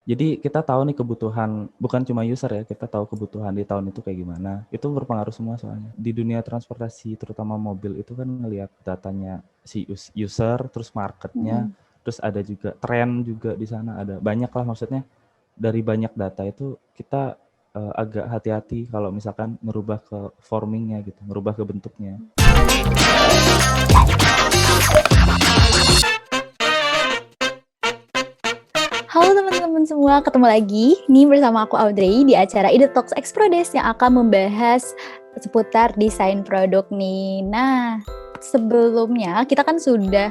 Jadi kita tahu nih kebutuhan, bukan cuma user ya, kita tahu kebutuhan di tahun itu kayak gimana. Itu berpengaruh semua soalnya. Di dunia transportasi, terutama mobil itu kan ngelihat datanya si user, terus marketnya, Mm-mm. terus ada juga tren juga di sana, ada banyak lah maksudnya. Dari banyak data itu kita agak hati-hati kalau misalkan ngerubah ke formingnya gitu, ngerubah ke bentuknya. Halo teman-teman semua, ketemu lagi nih bersama aku Audrey di acara Ide Talks Exprodes yang akan membahas seputar desain produk nih. Nah, sebelumnya kita kan sudah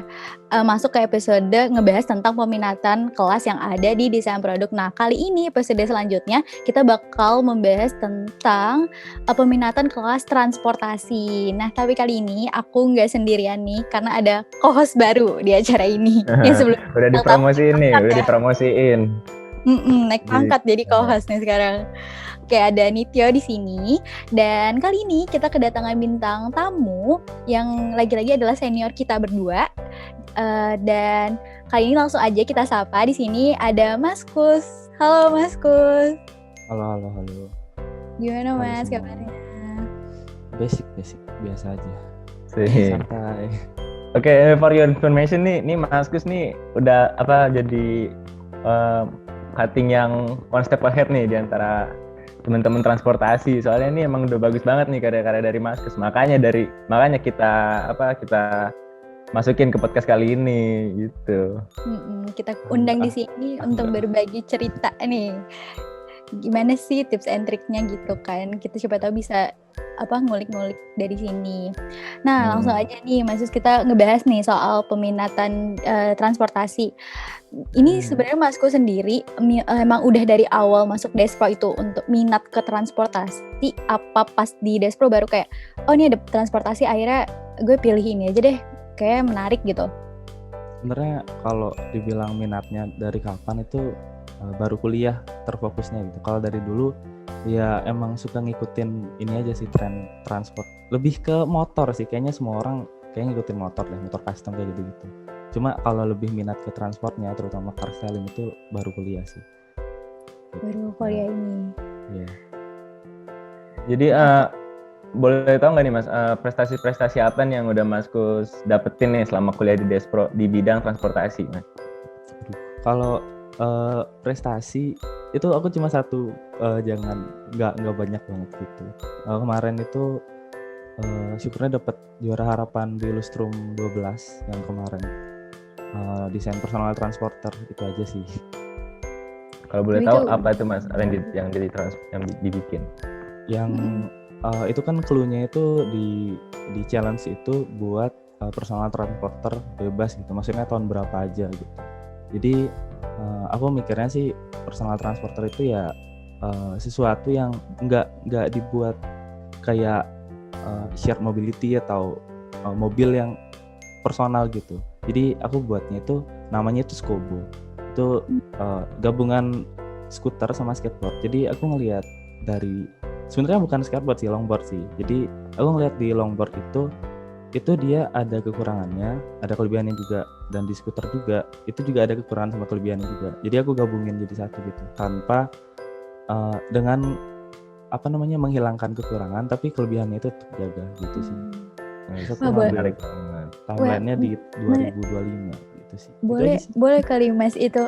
masuk ke episode ngebahas tentang peminatan kelas yang ada di desain produk. Nah, kali ini episode selanjutnya kita bakal membahas tentang peminatan kelas transportasi. Nah, tapi kali ini aku nggak sendirian nih karena ada co-host baru di acara ini. Yang sebelumnya Udah dipromosiin nih, udah dipromosiin. naik pangkat jadi co-host nih sekarang. Oke, ada Nityo di sini. Dan kali ini kita kedatangan bintang tamu yang lagi-lagi adalah senior kita berdua. Dan kali ini langsung aja kita sapa. Di sini ada Mas Kus. Halo Mas Kus. Halo. Gimana Halo Mas semua. kabarnya? Basic, biasa aja. Sih. Santai. Oke, for your information nih Mas Gus nih udah jadi cutting yang one step ahead nih di antara teman-teman transportasi. Soalnya ini emang udah bagus banget nih karya-karya dari Mas Gus. Makanya kita masukin ke podcast kali ini gitu. Kita undang di sini untuk berbagi cerita nih. Gimana sih tips and triknya gitu kan? Kita siapa tahu bisa ngulik-ngulik dari sini. Nah, langsung aja nih, Mas, kita ngebahas nih soal peminatan transportasi. Ini sebenarnya Masku sendiri emang udah dari awal masuk Despro itu untuk minat ke transportasi, apa pas di Despro baru kayak, oh ini ada transportasi, akhirnya gue pilih ini aja deh, kayak menarik gitu. Sebenarnya kalau dibilang minatnya dari kapan itu baru kuliah terfokusnya gitu. Kalau dari dulu ya emang suka ngikutin ini aja sih, tren transport. Lebih ke motor sih, kayaknya semua orang kayak ngikutin motor deh, motor custom kayak gitu-gitu. Cuma kalau lebih minat ke transportnya, terutama car styling itu baru kuliah sih. Baru kuliah ini. Iya. Jadi boleh tahu nggak nih Mas, prestasi-prestasi apa nih yang udah Mas Gus dapetin nih selama kuliah di Despro di bidang transportasi, Mas? Kalau prestasi itu aku cuma satu, nggak banyak banget gitu. Kemarin itu syukurnya dapat juara harapan di Lustrum 12 yang kemarin, desain personal transporter, itu aja sih. Kalau boleh tahu apa itu Mas yang dibikin? Yang itu kan clue-nya itu di challenge itu buat personal transporter bebas gitu, maksudnya tahun berapa aja gitu. Jadi aku mikirnya sih personal transporter itu ya sesuatu yang nggak dibuat kayak shared mobility atau mobil yang personal gitu. Jadi aku buatnya itu namanya itu Skobo. Itu gabungan skuter sama skateboard. Jadi aku ngelihat dari, sebenarnya bukan skateboard sih, longboard sih. Jadi aku ngelihat di longboard itu dia ada kekurangannya, ada kelebihannya juga, dan di skuter juga itu juga ada kekurangan sama kelebihannya juga. Jadi aku gabungin jadi satu gitu, tanpa dengan menghilangkan kekurangan, tapi kelebihannya itu tetap jaga gitu sih. Nah, itu aku ngambil timelinenya di 2025 gitu sih. Boleh kali Mas itu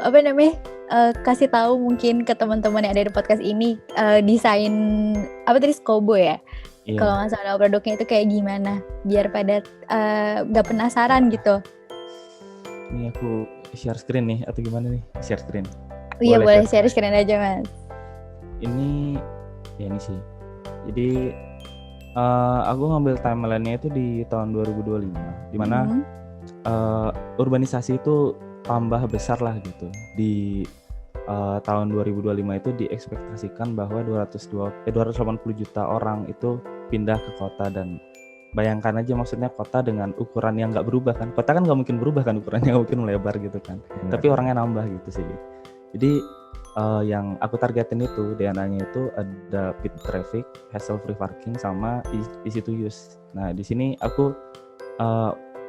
kasih tahu mungkin ke teman-teman yang ada di podcast ini desain tadi Skobo ya. Iya. Kalau nggak salah produknya itu kayak gimana, biar pada nggak penasaran gitu. Ini aku share screen nih atau gimana nih? Share screen. Iya boleh share screen aja Mas. Ini sih. Jadi aku ngambil timelinenya itu di tahun 2025, di mana urbanisasi itu tambah besar lah gitu. Di tahun 2025 itu diekspektasikan bahwa 280 juta orang itu pindah ke kota, dan bayangkan aja, maksudnya kota dengan ukuran yang nggak berubah kan. Kota kan nggak mungkin berubah kan, ukurannya nggak mungkin melebar gitu kan. Tapi orangnya nambah gitu sih. Jadi yang aku targetin itu DNA-nya itu ada peak traffic, hassle free parking, sama easy to use. Nah di sini aku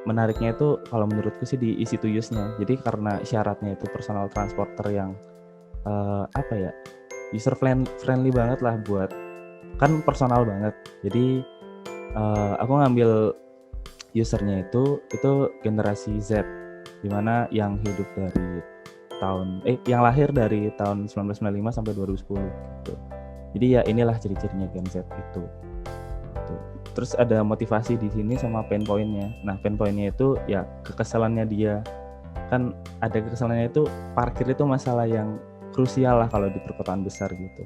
menariknya itu kalau menurutku sih di easy to use-nya. Jadi karena syaratnya itu personal transporter yang apa ya, user friendly banget lah, buat kan personal banget. Jadi aku ngambil usernya itu generasi Z, dimana yang hidup dari yang lahir dari tahun 1995 sampai 2010 gitu. Jadi ya inilah ciri-cirinya Gen Z itu. Gitu. Terus ada motivasi di sini sama pain point-nya. Nah, pain point-nya itu ya kekesalannya dia. Kan ada kekesalannya itu, parkir itu masalah yang krusial lah kalau di perkotaan besar gitu.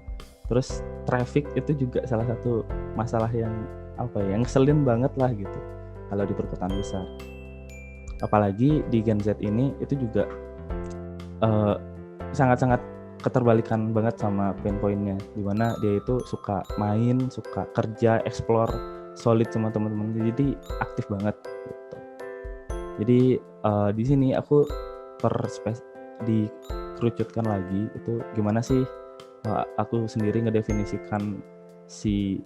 Terus traffic itu juga salah satu masalah yang yang ngeselin banget lah gitu kalau di perkotaan besar. Apalagi di Gen Z ini itu juga sangat-sangat keterbalikan banget sama pain point-nya, dimana dia itu suka main, suka kerja, explore, solid sama teman-teman, jadi aktif banget gitu. Jadi di sini aku dikerucutkan lagi itu gimana sih aku sendiri ngedefinisikan si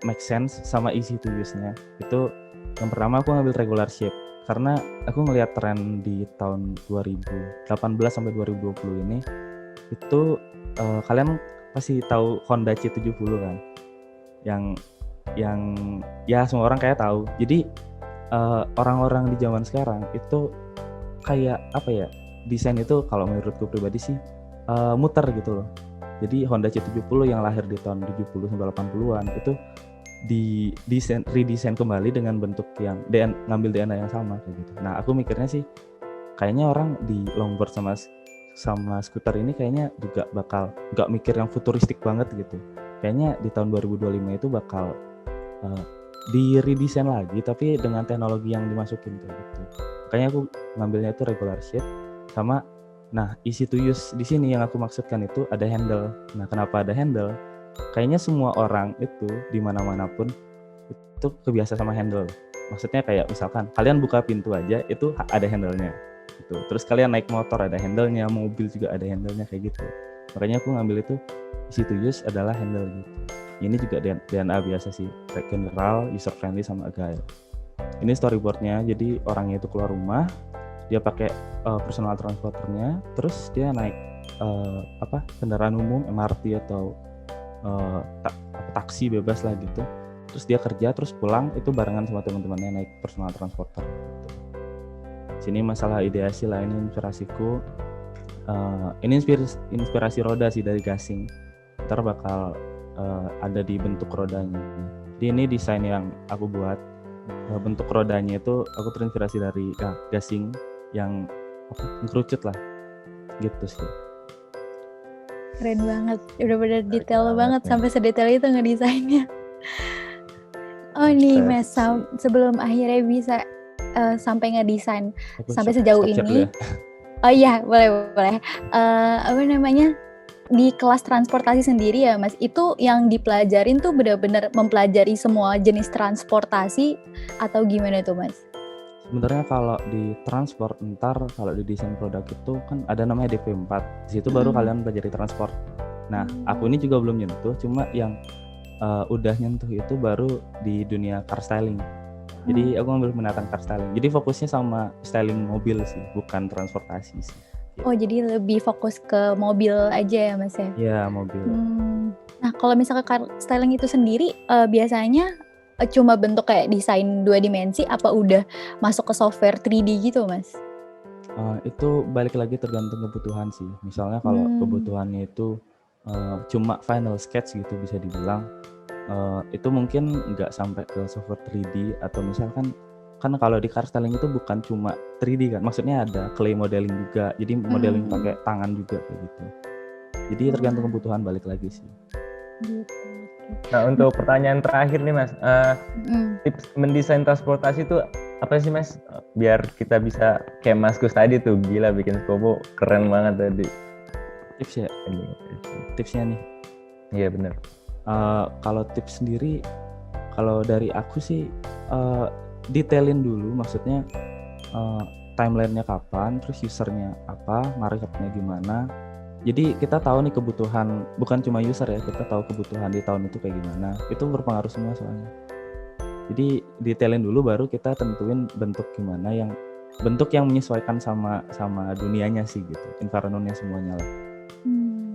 make sense sama easy to use-nya. Itu yang pertama aku ngambil regular shape, karena aku ngelihat tren di tahun 2018 sampai 2020 ini itu kalian pasti tahu Honda C70 kan, yang ya semua orang kayak tahu. Jadi orang-orang di zaman sekarang itu kayak desain itu kalau menurutku pribadi sih muter gitu loh. Jadi Honda C70 yang lahir di tahun 70 sampai 80-an itu redesign kembali dengan bentuk yang ngambil DNA yang sama kayak gitu. Nah, aku mikirnya sih kayaknya orang di longboard sama skuter ini kayaknya juga bakal nggak mikir yang futuristik banget gitu. Kayaknya di tahun 2025 itu bakal di redesign lagi tapi dengan teknologi yang dimasukin kayak gitu. Makanya aku ngambilnya itu regular shape sama, nah easy to use di sini yang aku maksudkan itu ada handle. Nah, kenapa ada handle? Kayaknya semua orang itu di mana-mana pun itu kebiasa sama handle. Maksudnya kayak misalkan kalian buka pintu aja itu ada handle-nya gitu. Terus kalian naik motor ada handle-nya, mobil juga ada handle-nya kayak gitu. Makanya aku ngambil itu easy to use adalah handle gitu. Ini juga DNA biasa sih, general, user friendly sama agile. Ini storyboard-nya, jadi orangnya itu keluar rumah, dia pakai personal transporternya, terus dia naik kendaraan umum, MRT atau taksi bebas lah gitu. Terus dia kerja, terus pulang itu barengan sama teman-temannya naik personal transporter gitu. Sini masalah ideasi lah, ini inspirasiku. Ini inspirasi roda sih dari gasing. Ntar bakal ada di bentuk rodanya. Jadi ini desain yang aku buat. Bentuk rodanya itu aku terinspirasi dari gasing yang ngerucut lah gitu sih. Keren banget, udah bener detail banget sampai sedetail itu ngedesainnya. Oh nih Mas, sebelum akhirnya bisa sampai ngedesain sampai sejauh ini. Oh iya, boleh. Di kelas transportasi sendiri ya Mas, itu yang dipelajarin tuh benar-benar mempelajari semua jenis transportasi atau gimana tuh Mas? Sebenarnya kalau di transport, ntar kalau di desain produk itu kan ada namanya DP4. Di situ baru kalian pelajari transport. Nah, aku ini juga belum nyentuh, cuma yang udah nyentuh itu baru di dunia car styling. Jadi aku ngambil minatan car styling. Jadi fokusnya sama styling mobil sih, bukan transportasi sih. Oh, jadi lebih fokus ke mobil aja ya Mas ya? Iya, mobil. Nah, kalau misalnya car styling itu sendiri biasanya cuma bentuk kayak desain 2 dimensi apa udah masuk ke software 3D gitu Mas? Itu balik lagi tergantung kebutuhan sih. Misalnya kalau kebutuhannya itu cuma final sketch gitu bisa dibilang, itu mungkin nggak sampai ke software 3D. Atau misalkan kan kalau di car styling itu bukan cuma 3D kan, maksudnya ada clay modeling juga, jadi modeling pakai tangan juga kayak gitu. Jadi tergantung kebutuhan, balik lagi sih. Nah, untuk pertanyaan terakhir nih Mas, tips mendesain transportasi itu apa sih Mas? Biar kita bisa kayak Mas Gus tadi tuh, gila bikin Skobo keren banget tadi. Tips ya? Tipsnya nih? Iya benar. Kalau tips sendiri, kalau dari aku sih detailin dulu, maksudnya timelinenya kapan, terus usernya apa, marketnya gimana. Jadi kita tahu nih kebutuhan, bukan cuma user ya, kita tahu kebutuhan di tahun itu kayak gimana. Itu berpengaruh semua soalnya. Jadi detailin dulu baru kita tentuin bentuk gimana, bentuk yang menyesuaikan sama dunianya sih gitu, environment-nya semuanya lah.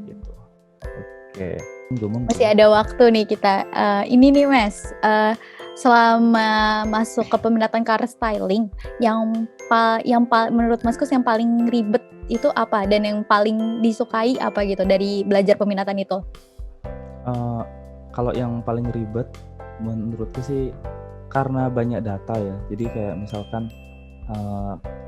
gitu. Oke. Mungkin. Masih ada waktu nih kita. Ini nih Mas, selama masuk ke peminatan car styling, yang menurut Maskus yang paling ribet itu apa? Dan yang paling disukai apa gitu dari belajar peminatan itu? Kalau yang paling ribet menurutku sih karena banyak data ya. Jadi kayak misalkan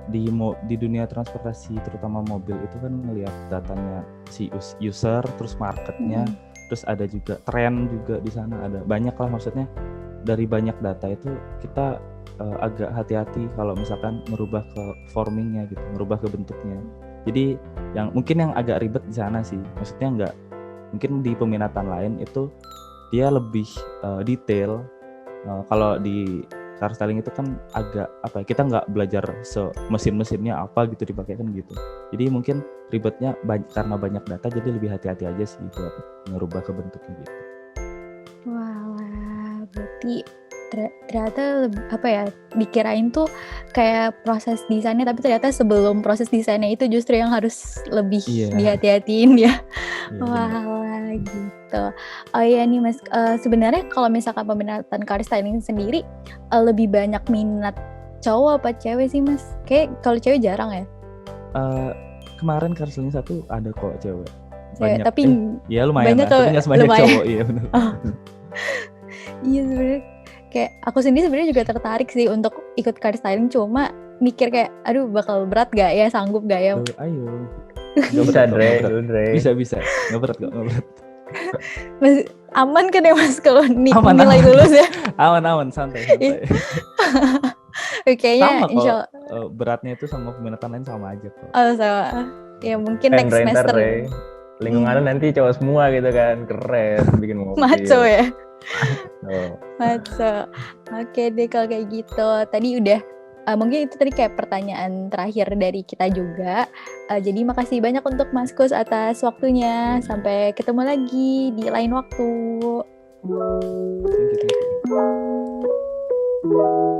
di dunia transportasi terutama mobil itu kan ngelihat datanya si user, terus marketnya, terus ada juga tren juga di sana, ada banyak lah, maksudnya dari banyak data itu kita agak hati-hati kalau misalkan merubah ke formingnya gitu, merubah ke bentuknya. Jadi mungkin yang agak ribet di sana sih, maksudnya nggak mungkin di peminatan lain itu dia lebih detail. Kalau di car styling itu kan agak kita nggak belajar mesin-mesinnya apa gitu dipakai kan gitu. Jadi mungkin ribetnya karena banyak data, jadi lebih hati-hati aja sih buat ngerubah ke bentuknya gitu. Wah, berarti ternyata dikirain tuh kayak proses desainnya, tapi ternyata sebelum proses desainnya itu justru yang harus lebih dihati-hatiin ya. Wah, gitu. Oh iya nih Mas, sebenarnya kalau misalkan peminatan car styling sendiri lebih banyak minat cowok apa cewek sih Mas? Kayak kalau cewek jarang ya. Kemarin car styling 1 ada kok cewek. Banyak, tapi ya lumayan lah, tapi nggak sebanyak cowok, iya benar. Iya sebenarnya kayak aku sendiri sebenarnya juga tertarik sih untuk ikut car styling, cuma mikir kayak aduh bakal berat gak ya, sanggup gak ya? Ayo. Gak Dre. Bisa. Nggak berat. Mas, aman kan ya Mas kalau nilai lulus ya? Aman, santai. Kayaknya insya Allah beratnya itu sama peminatan lain sama aja kok. Oh sama. Ya mungkin next semester. Lingkungannya nanti cowok semua gitu kan, keren bikin mobil. Maco ya. Maco. Oke deh kalau kayak gitu. Tadi udah mungkin itu tadi kayak pertanyaan terakhir dari kita juga. Jadi makasih banyak untuk Maskus atas waktunya. Sampai ketemu lagi di lain waktu. Thank you.